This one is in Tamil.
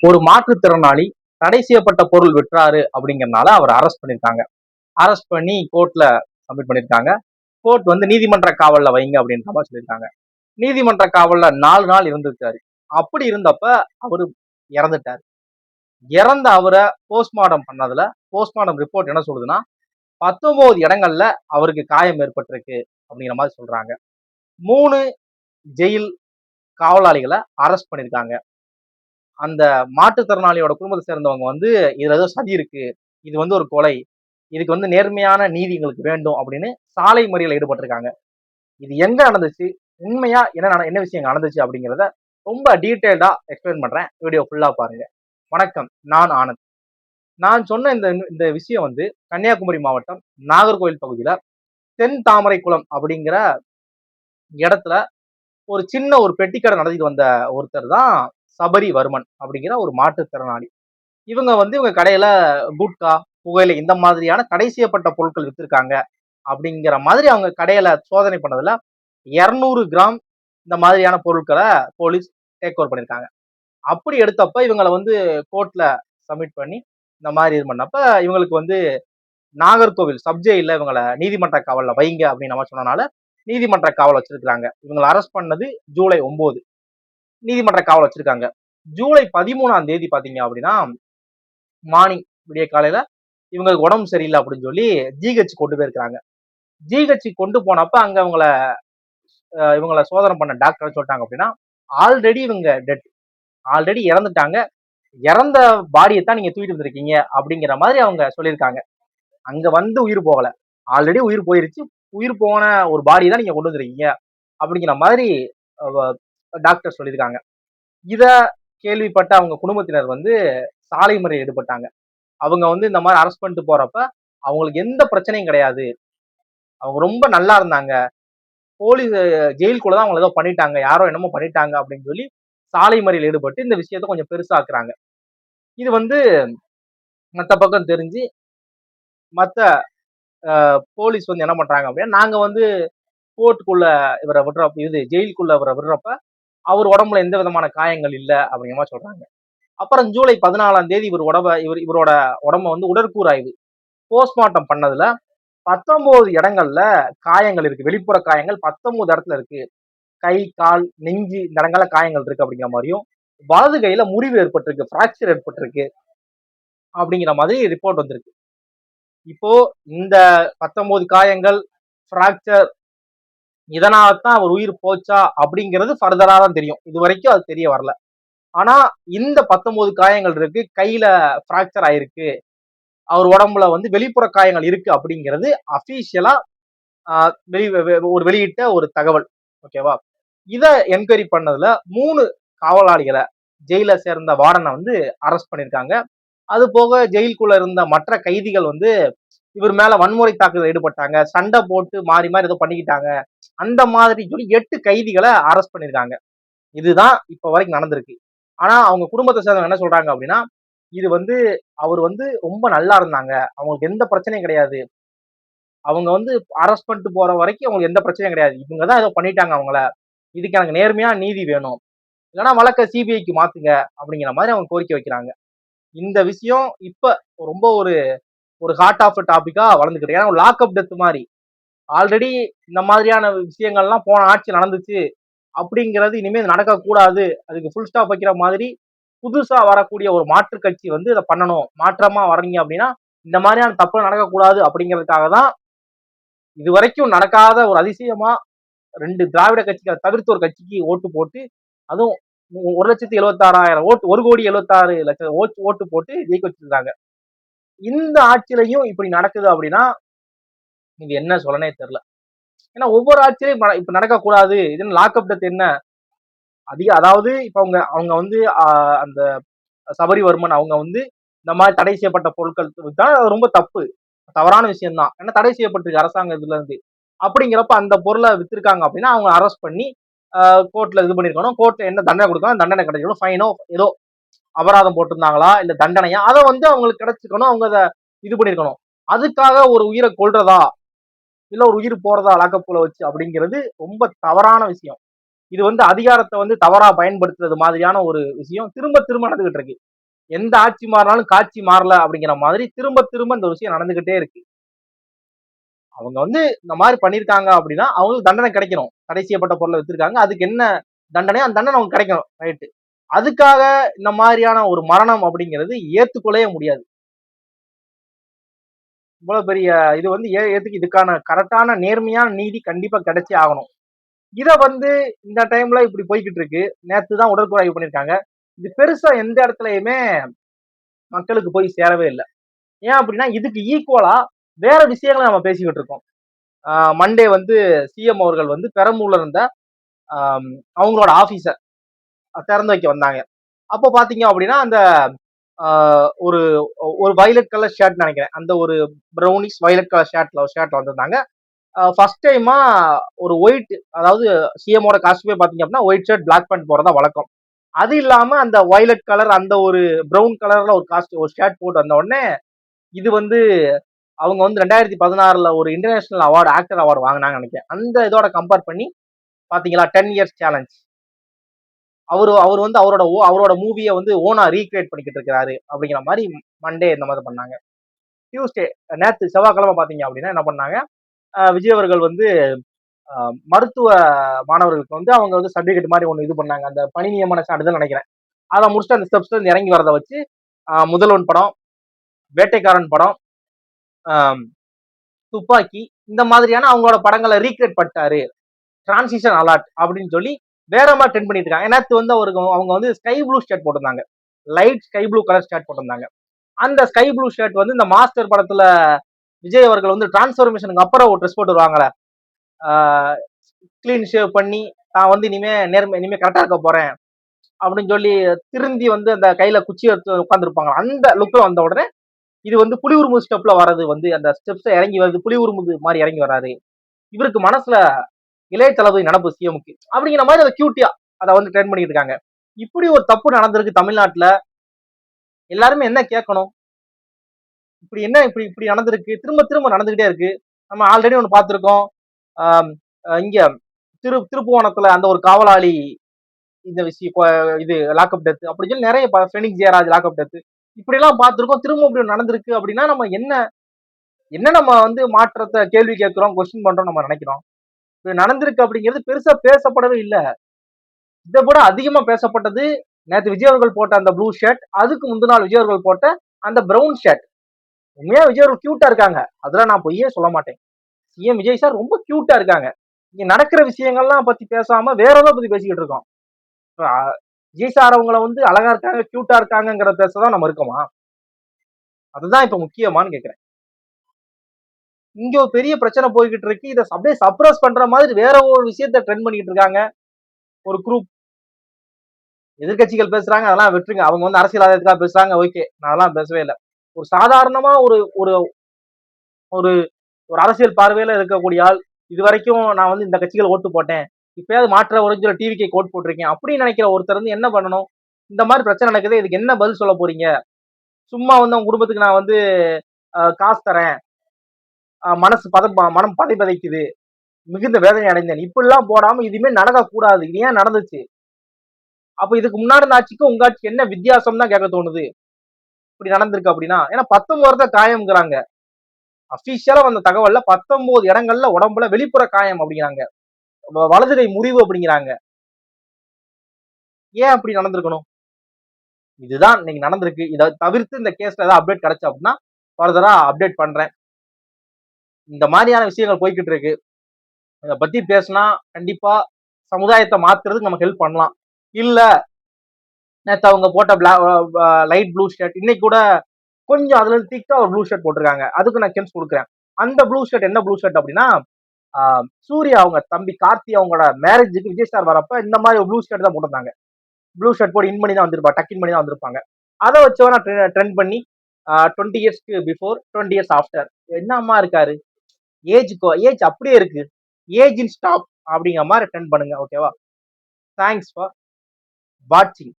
ஒரு மாற்றுத்திறனாளி தடை செய்யப்பட்ட பொருள் விற்றாரு அப்படிங்கறனால அவர் அரெஸ்ட் பண்ணிருக்காங்க. அரெஸ்ட் பண்ணி கோர்ட்ல சப்மிட் பண்ணிருக்காங்க. கோர்ட் வந்து நீதிமன்ற காவல்ல வைங்க அப்படின்ற மாதிரி சொல்லியிருக்காங்க. நீதிமன்ற காவல்ல 4 நாள் இருந்திருக்காரு. அப்படி இருந்தப்ப அவரு இறந்துட்டாரு. இறந்த அவரை போஸ்ட்மார்டம் பண்ணதுல போஸ்ட்மார்டம் ரிப்போர்ட் என்ன சொல்லுதுன்னா 19 இடங்கள்ல அவருக்கு காயம் ஏற்பட்டிருக்கு அப்படிங்கிற மாதிரி சொல்றாங்க. 3 ஜெயில் காவலாளிகளை அரெஸ்ட் பண்ணிருக்காங்க. அந்த மாற்றுத்திறனாளியோட குடும்பத்தை சேர்ந்தவங்க வந்து இதுல ஏதோ சதி இருக்கு, இது வந்து ஒரு கொலை, இதுக்கு வந்து நேர்மையான நீதி எங்களுக்கு வேண்டும் அப்படின்னு சாலை மறியல ஈடுபட்டிருக்காங்க. இது எங்க நடந்துச்சு, உண்மையா என்ன விஷயம் நடந்துச்சு அப்படிங்கிறத ரொம்ப டீட்டெயில்டா எக்ஸ்பிளைன் பண்றேன். வீடியோ ஃபுல்லா பாருங்க. வணக்கம், நான் ஆனந்த். நான் சொன்ன இந்த இந்த விஷயம் வந்து கன்னியாகுமரி மாவட்டம் நாகர்கோவில் பகுதியில தென் தாமரைக்குளம் அப்படிங்கிற இடத்துல ஒரு சின்ன ஒரு பெட்டிக்கடை நடத்திட்டு வந்த ஒருத்தர் தான் சபரிவர்மன் அப்படிங்கிற ஒரு மாற்றுத்திறனாளி. இவங்க கடையில குட்கா, புகையிலை இந்த மாதிரியான தடை செய்யப்பட்ட பொருட்கள் வித்திருக்காங்க அப்படிங்கிற மாதிரி அவங்க கடையில சோதனை பண்ணதுல 200 கிராம் இந்த மாதிரியான பொருட்களை போலீஸ் டேக் ஓவர் பண்ணிருக்காங்க. அப்படி எடுத்தப்ப இவங்களை வந்து கோர்ட்ல சப்மிட் பண்ணி இந்த மாதிரி இது பண்ணப்ப இவங்களுக்கு வந்து நாகர்கோவில் சப்ஜெயில இவங்களை நீதிமன்ற காவல்ல வைங்க அப்படின்னு நம்ம சொன்னனால நீதிமன்ற காவல் வச்சிருக்காங்க. இவங்களை அரெஸ்ட் பண்ணது ஜூலை 9 நீதிமன்ற காவல் வச்சிருக்காங்க. ஜூலை 13ஆம் தேதி பாத்தீங்க அப்படின்னா மார்னிங் விடிய காலையில இவங்களுக்கு உடம்பு சரியில்லை அப்படின்னு சொல்லி ஜிஹெச் கொண்டு போயிருக்காங்க. ஜிஹெச் கொண்டு போனப்ப அங்க இவங்களை சோதனை பண்ண டாக்டர் சொல்லிட்டாங்க அப்படின்னா ஆல்ரெடி இவங்க டெட், ஆல்ரெடி இறந்துட்டாங்க, இறந்த பாடியை தான் நீங்க தூக்கிட்டு வந்திருக்கீங்க அப்படிங்கிற மாதிரி அவங்க சொல்லியிருக்காங்க. அங்க வந்து உயிர் போகல, ஆல்ரெடி உயிர் போயிருச்சு, உயிர் போன ஒரு பாடி தான் நீங்க கொண்டு வந்திருக்கீங்க அப்படிங்கிற மாதிரி டாக்டர் சொல்லியிருக்காங்க. இத கேள்விப்பட்ட அவங்க குடும்பத்தினர் வந்து சாலை மறியல் ஈடுபட்டாங்க. அவங்க வந்து இந்த மாதிரி அரெஸ்ட் பண்ணிட்டு போறப்ப அவங்களுக்கு எந்த பிரச்சனையும் கிடையாது, அவங்க ரொம்ப நல்லா இருந்தாங்க, போலீஸ் ஜெயிலுக்குள்ளதான் அவங்க ஏதோ பண்ணிட்டாங்க, யாரோ என்னமோ பண்ணிட்டாங்க அப்படின்னு சொல்லி சாலை மறியல் ஈடுபட்டு இந்த விஷயத்த கொஞ்சம் பெருசாக்குறாங்க. இது வந்து மத்த பக்கம் தெரிஞ்சு மத்த போலீஸ் வந்து என்ன பண்றாங்க அப்படின்னா நாங்க வந்து கோர்ட்டுக்குள்ள இவரை விடுறப்ப ஜெயிலுக்குள்ள இவரை விடுறப்ப அவர் உடம்புல எந்த விதமான காயங்கள் இல்லை அப்படிங்கிற மாதிரி சொல்றாங்க. அப்புறம் ஜூலை 14ஆம் தேதி இவரோட உடம்ப வந்து உடற்கூறாய்வு போஸ்ட்மார்ட்டம் பண்ணதுல 19 இடங்கள்ல காயங்கள் இருக்கு, வெளிப்புற காயங்கள் 19 இடத்துல இருக்கு. கை, கால், நெஞ்சு இந்த இடங்கள்ல காயங்கள் இருக்கு அப்படிங்கிற மாதிரியும், வலது கையில முறிவு ஏற்பட்டிருக்கு, பிராக்சர் ஏற்பட்டிருக்கு அப்படிங்கிற மாதிரி ரிப்போர்ட் வந்திருக்கு. இப்போ இந்த 19 காயங்கள், பிராக்சர் இதனால்தான் அவர் உயிர் போச்சா அப்படிங்கிறது ஃபர்தரா தான் தெரியும். இது வரைக்கும் அது தெரிய வரல. ஆனா இந்த 19 காயங்கள் இருக்கு, கையில பிராக்சர் ஆயிருக்கு, அவர் உடம்புல வந்து வெளிப்புற காயங்கள் இருக்கு அப்படிங்கிறது அபிஷியலா ஒரு வெளியிட்ட ஒரு தகவல். ஓகேவா? இத என்கொயரி பண்ணதுல 3 காவலாளிகளை ஜெயில சேர்ந்த வார்டனை வந்து அரெஸ்ட் பண்ணிருக்காங்க. அது போக ஜெயிலுக்குள்ள இருந்த மற்ற கைதிகள் வந்து இவர் மேல வன்முறை தாக்குதல் ஈடுபட்டாங்க, சண்டை போட்டு மாறி மாறி ஏதோ பண்ணிக்கிட்டாங்க, அந்த மாதிரி சொல்லி 8 கைதிகளை அரெஸ்ட் பண்ணிருக்காங்க. இதுதான் இப்ப வரைக்கும் நடந்திருக்கு. ஆனா அவங்க குடும்பத்தை சேர்ந்தவங்க என்ன சொல்றாங்க அப்படின்னா இது வந்து அவர் வந்து ரொம்ப நல்லா இருந்தாங்க, அவங்களுக்கு எந்த பிரச்சனையும் கிடையாது, அவங்க வந்து அரெஸ்ட் பண்ணிட்டு போற வரைக்கும் அவங்களுக்கு எந்த பிரச்சனையும் கிடையாது, இவங்கதான் ஏதோ பண்ணிட்டாங்க அவங்கள, இதுக்கு எனக்கு நேர்மையா நீதி வேணும், இல்லைன்னா வழக்க சிபிஐக்கு மாத்துங்க அப்படிங்கிற மாதிரி அவங்க கோரிக்கை வைக்கிறாங்க. இந்த விஷயம் இப்ப ரொம்ப ஒரு ஒரு ஹார்ட் ஆஃப் டாபிக்கா வளர்ந்துக்கிட்டு, ஏன்னா லாக் அப் டெத் மாதிரி ஆல்ரெடி இந்த மாதிரியான விஷயங்கள்லாம் போன ஆட்சி நடந்துச்சு அப்படிங்கிறது இனிமேல் நடக்கக்கூடாது, அதுக்கு ஃபுல் ஸ்டாப் வைக்கிற மாதிரி புதுசா வரக்கூடிய ஒரு மாற்று கட்சி வந்து இதை பண்ணணும், மாற்றமா வரீங்க அப்படின்னா இந்த மாதிரியான தப்பு நடக்கக்கூடாது அப்படிங்கிறதுக்காக தான் இது வரைக்கும் நடக்காத ஒரு அதிசயமா 2 திராவிட கட்சிகளை தவிர்த்து ஒரு கட்சிக்கு ஓட்டு போட்டு, அதுவும் 1,76,000 ஓட்டு, 1,76,00,000 ஓட்டு போட்டு ஜெயிக்க வச்சிருக்காங்க. இந்த ஆட்சியிலையும் இப்படி நடக்குது அப்படின்னா இது என்ன சொல்லனே தெரியல. ஏன்னா ஒவ்வொரு ஆட்சியிலையும் இப்ப நடக்கக்கூடாது, இதுன்னு லாக்அப் டெத் என்ன அதாவது இப்ப அவங்க அவங்க வந்து அந்த சபரிவர்மன் அவங்க வந்து இந்த மாதிரி தடை செய்யப்பட்ட பொருட்கள் தான் ரொம்ப தப்பு, தவறான விஷயம் தான், ஏன்னா தடை செய்யப்பட்டிருக்கு அரசாங்கத்துல இருந்து. அப்படிங்கிறப்ப அந்த பொருளை வித்திருக்காங்க அப்படின்னா அவங்க அரெஸ்ட் பண்ணி கோர்ட்ல இது பண்ணிருக்கணும், கோர்ட்ல என்ன தண்டனை கொடுக்கணும் தண்டனை கிடைக்கணும், ஃபைனோ ஏதோ அபராதம் போட்டிருந்தாங்களா இல்ல தண்டனையா அதை வந்து அவங்களுக்கு கிடைச்சிக்கணும், அவங்க அதை இது பண்ணிருக்கணும். அதுக்காக ஒரு உயிரை கொல்றதா இல்ல ஒரு உயிர் போறதா லாக்கப்புல வச்சு அப்படிங்கிறது ரொம்ப தவறான விஷயம். இது வந்து அதிகாரத்தை வந்து தவறா பயன்படுத்துறது மாதிரியான ஒரு விஷயம் திரும்ப திரும்ப நடந்துகிட்டு இருக்கு. எந்த ஆட்சி மாறினாலும் காட்சி மாறல அப்படிங்கிற மாதிரி திரும்ப திரும்ப இந்த விஷயம் நடந்துகிட்டே இருக்கு. அவங்க வந்து இந்த மாதிரி பண்ணிருக்காங்க அப்படின்னா அவங்களுக்கு தண்டனை கிடைக்கணும். தடை செய்யப்பட்ட பொருளை வித்திருக்காங்க, அதுக்கு என்ன தண்டனை, அந்த தண்டனை அவங்க கிடைக்கணும், ரைட்டு. அதுக்காக இந்த மாதிரியான ஒரு மரணம் அப்படிங்கிறது ஏத்துக்கொள்ளவே முடியாது. இவ்வளவு பெரிய இது வந்து ஏத்துக்கு இதுக்கான கரெக்டான நேர்மையான நீதி கண்டிப்பா கிடைச்சே ஆகணும். இத வந்து இந்த டைம்ல இப்படி போய்கிட்டு இருக்கு. நேத்து தான் உடற்கூறாய்வு பண்ணிருக்காங்க. இது பெருசா எந்த இடத்துலயுமே மக்களுக்கு போய் சேரவே இல்லை. ஏன் அப்படின்னா இதுக்கு ஈக்குவலா வேற விஷயங்களை நம்ம பேசிக்கிட்டு இருக்கோம். மண்டே வந்து சிஎம் அவர்கள் வந்து பெரம்பூர்ல இருந்த அவங்களோட ஆபீஸ திறந்து வைக்க வந்தாங்க. அப்போ பாத்தீங்க அப்படின்னா அந்த ஒரு ஒரு வயலட் கலர் ஷர்ட் நினைக்கிறேன், அந்த ஒரு ப்ரௌனிஷ் வயலட் கலர் ஷர்ட்ல வந்திருந்தாங்க. ஃபர்ஸ்ட் டைமா ஒரு ஒயிட், அதாவது சிஎமோட காஸ்டியூமே பாத்தீங்க அப்படின்னா ஒயிட் ஷர்ட் பிளாக் பேண்ட் போறதா வழக்கம். அது இல்லாம அந்த வயலட் கலர் அந்த ஒரு ப்ரௌன் கலர்ல ஒரு ஷர்ட் போட்டு வந்த உடனே இது வந்து அவங்க வந்து 2016 ஒரு இன்டர்நேஷனல் அவார்டு, ஆக்டர் அவார்டு வாங்கினாங்க நினைக்கிறேன். அந்த இதோட கம்பேர் பண்ணி பாத்தீங்களா 10 இயர்ஸ் சேலஞ்ச். அவர் வந்து அவரோட மூவியை வந்து ஓனா ரீக்ரியேட் பண்ணிக்கிட்டு இருக்கிறாரு அப்படிங்கிற மாதிரி மண்டே இந்த மாதிரி பண்ணாங்க. டியூஸ்டே நேற்று செவ்வாய்க்கிழமை பாத்தீங்க அப்படின்னா என்ன பண்ணாங்க, விஜய் அவர்கள் வந்து மருத்துவ மாணவர்களுக்கு வந்து அவங்க வந்து சர்டிபிகேட் மாதிரி ஒன்று இது பண்ணாங்க, அந்த பணி நியமன சான்றிதழ் நினைக்கிறேன். அதை முடிச்சுட்டு அந்த ஸ்டெப்ஸ்ல இருந்து இறங்கி வரதை வச்சு முதல்வன் படம், வேட்டைக்காரன் படம், துப்பாக்கி, இந்த மாதிரியான அவங்களோட படங்களை ரீக்ரியேட் பண்ணிட்டாரு, டிரான்சிஷன் அலர்ட் அப்படின்னு சொல்லி வேற மாதிரி ட்ரெண்ட் பண்ணிட்டு இருக்காங்க. நேற்று வந்து அவங்க வந்து ஸ்கை ப்ளூ ஷர்ட் போட்டிருந்தாங்க, light sky blue colour shirt போட்டிருந்தாங்க. அந்த ஸ்கை ப்ளூ ஷர்ட் வந்து இந்த மாஸ்டர் படத்துல விஜய் அவர்கள் வந்து டிரான்ஸ்ஃபர்மேஷனுக்கு அப்புறம் ஒரு ட்ரெஸ் போட்டு வருவாங்களே, கிளீன் ஷேவ் பண்ணி நான் வந்து இனிமே கரெக்டா இருக்க போறேன் அப்படின்னு சொல்லி திருந்தி வந்து அந்த கையில குச்சி எடுத்து உட்காந்துருப்பாங்க, அந்த லுக்ல வந்த உடனே இது வந்து புலி உருமுது ஸ்டெப்ல வர்றது வந்து அந்த ஸ்டெப்ஸ் இறங்கி வருது, புலி உருமுது மாதிரி இறங்கி வராது. இவருக்கு மனசுல இளைய தளபதி நடப்பு சிஎமுக்கு அப்படிங்கிற மாதிரி அதை கியூட்டியா அதை வந்து ட்ரெண்ட் பண்ணிட்டு இருக்காங்க. இப்படி ஒரு தப்பு நடந்திருக்கு தமிழ்நாட்டுல. எல்லாருமே என்ன கேட்கணும், இப்படி என்ன இப்படி இப்படி நடந்திருக்கு, திரும்ப திரும்ப நடந்துகிட்டே இருக்கு. நம்ம ஆல்ரெடி ஒன்று பார்த்திருக்கோம். இங்க திருப்புவனத்துல அந்த ஒரு காவலாளி இந்த விஷயம் இது லாக்அப் டெத் அப்படி சொல்லி நிறைய ஃபெனிக்ஸ் ஜெயராஜ் லாக்அப் டெத் இப்படி எல்லாம் பார்த்திருக்கோம். திரும்ப இப்படி நடந்திருக்கு அப்படின்னா நம்ம என்ன என்ன நம்ம வந்து மாற்றத்தை கேள்வி கேட்கிறோம், கொஸ்டின் பண்றோம், நம்ம நினைக்கிறோம். இது நடந்திருக்கு அப்படிங்கிறது பெருசா பேசப்படவே இல்லை. இதை விட அதிகமா பேசப்பட்டது நேற்று விஜய் அவர்கள் போட்ட அந்த ப்ளூ ஷர்ட், அதுக்கு முந்தின நாள் விஜய் அவர்கள் போட்ட அந்த பிரவுன் ஷர்ட். உண்மையா விஜய் அவர்கள் கியூட்டா இருக்காங்க, அதெல்லாம் நான் பொய்யே சொல்ல மாட்டேன். சிஎம் விஜய் சார் ரொம்ப கியூட்டா இருக்காங்க. இங்க நடக்கிற விஷயங்கள்லாம் பத்தி பேசாம வேற ஏதோ பத்தி பேசிக்கிட்டு இருக்கோம். விஜய் சார் அவங்கள வந்து அழகா இருக்காங்க, கியூட்டா இருக்காங்கிற பேசதான் நம்ம இருக்கோமா? அதுதான் இப்ப முக்கியமானு கேட்கிறேன். இங்க ஒரு பெரிய பிரச்சனை போய்கிட்டு இருக்கு. இதை அப்படியே சப்ரஸ் பண்ற மாதிரி வேற ஒரு விஷயத்த ட்ரெண்ட் பண்ணிட்டு இருக்காங்க ஒரு குரூப். எதிர்கட்சிகள் பேசுறாங்க, அதெல்லாம் விட்டுருங்க, அவங்க வந்து அரசியல் ஆதாயத்துக்காக பேசுறாங்க, ஓகே, நான் அதெல்லாம் பேசவே இல்லை. ஒரு சாதாரணமா ஒரு ஒரு ஒரு ஒரு அரசியல் பார்வையில இருக்கக்கூடிய ஆள், இது வரைக்கும் நான் வந்து இந்த கட்சிகள் ஓட்டு போட்டேன், இப்பயாவது மாற்ற ஒரு டிவிக்கு ஓட்டு போட்டிருக்கேன் அப்படின்னு நினைக்கிற ஒருத்தர் வந்து என்ன பண்ணணும், இந்த மாதிரி பிரச்சனை நடக்குது, இதுக்கு என்ன பதில் சொல்ல போறீங்க? சும்மா வந்து அவங்க குடும்பத்துக்கு நான் வந்து காசு தரேன், மனம் பதைக்குது, மிகுந்த வேதனை அடைந்தேன், இப்படிலாம் போடாம இதுமே நடக்க கூடாது, இது ஏன் நடந்துச்சு, அப்ப இதுக்கு முன்னாடி இருந்த ஆட்சிக்கு உங்க ஆட்சிக்கு என்ன வித்தியாசம் தான் கேட்க தோணுது. இப்படி நடந்திருக்கு அப்படின்னா, ஏன்னா 19 காயம்ங்கிறாங்க. அபிஷியலா வந்த தகவல்ல 19 இடங்கள்ல உடம்புல வெளிப்புற காயம் அப்படிங்கிறாங்க, வலதுகை முறிவு அப்படிங்கிறாங்க. ஏன் அப்படி நடந்திருக்கணும்? இதுதான் இன்னைக்கு நடந்திருக்கு. இதை தவிர்த்து இந்த கேஸ்ல ஏதாவது அப்டேட் கிடைச்சு அப்படின்னா ஃபர்தரா அப்டேட் பண்றேன். இந்த மாதிரியான விஷயங்கள் போய்கிட்டு இருக்கு. இதை பத்தி பேசினா கண்டிப்பா சமுதாயத்தை மாத்துறதுக்கு நமக்கு ஹெல்ப் பண்ணலாம். இல்ல நேற்று அவங்க போட்ட லைட் ப்ளூ ஷர்ட், இன்னைக்கு கூட கொஞ்சம் அதுல திக்கா ஒரு ப்ளூ ஷர்ட் போட்டிருக்காங்க, அதுக்கு நான் கென்ஸ் கொடுக்குறேன். அந்த ப்ளூ ஷர்ட் என்ன ப்ளூ ஷர்ட் அப்படின்னா, சூர்யா அவங்க தம்பி கார்த்தி அவங்களோட மேரேஜுக்கு விஜய் சார் வரப்ப இந்த மாதிரி ஒரு ப்ளூ ஷர்ட் தான் போட்டிருந்தாங்க. ப்ளூ ஷர்ட் போட்டு இன் பண்ணி தான் வந்திருப்பா, டக்கின் பண்ணி தான் வந்திருப்பாங்க. அதை வச்சவனா ட்ரெண்ட் பண்ணி 20 இயர்ஸ்க்கு பிஃபோர் 20 இயர்ஸ் ஆஃப்டர் என்னம்மா இருக்காரு, ஏஜ் அப்படியே இருக்கு, ஏஜ் இன் ஸ்டாப் அப்படிங்கிற மாதிரி ட்ரெண்ட் பண்ணுங்க. ஓகேவா? தேங்க்ஸ் ஃபார் வாட்சிங்.